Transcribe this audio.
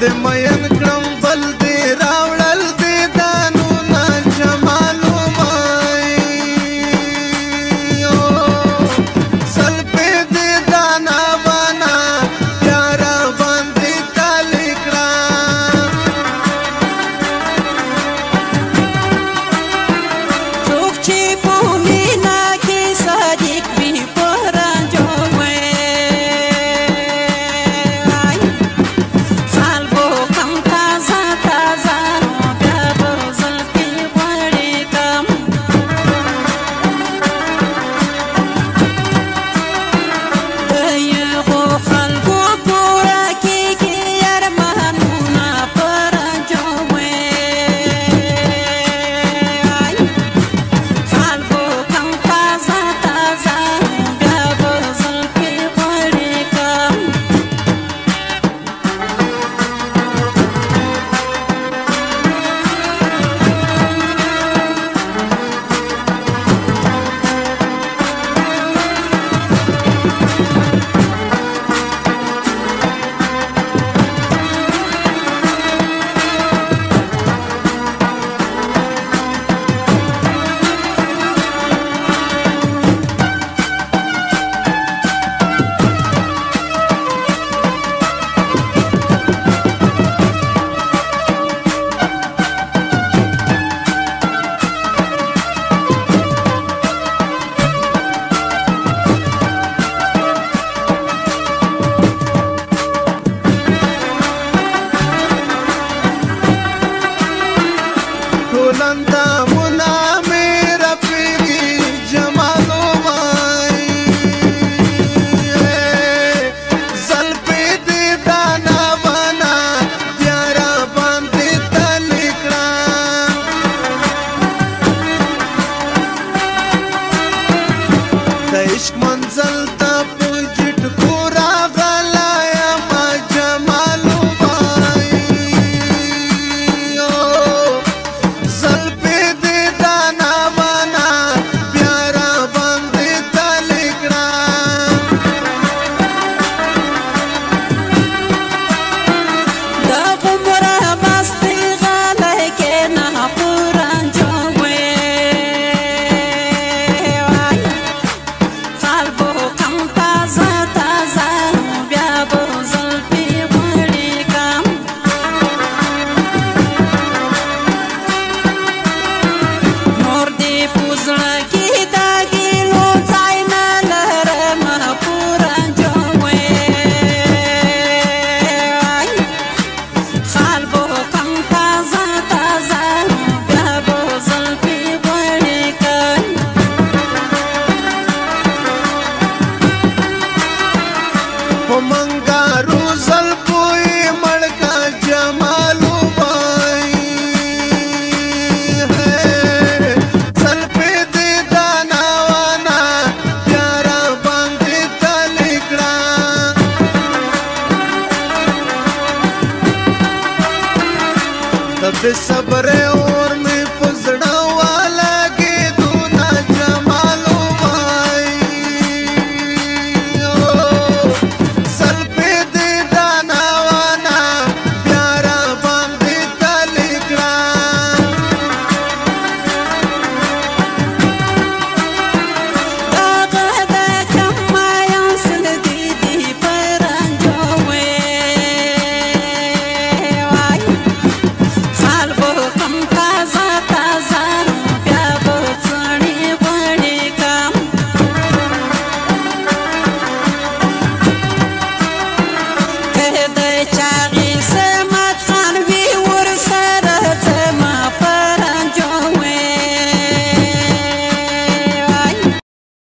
د مین کړم بل دې راوړل دې دانونه جمالو مای سلپې دې دانا بنا پیارا باندې تالی کړم څوک چې په مینا کې صادق وي په رنجو ټولندا منا میرا پیری جمالو مای زلپې دې دانا بنا پیارا باندې تالی کړم د عشق منزل ته په جټ کو راغلی ما جمالو منګارو زلپوی مړکا جمالو بای زلپې دې دانا وانا پیارا باندې تالی کړم د بې صبرې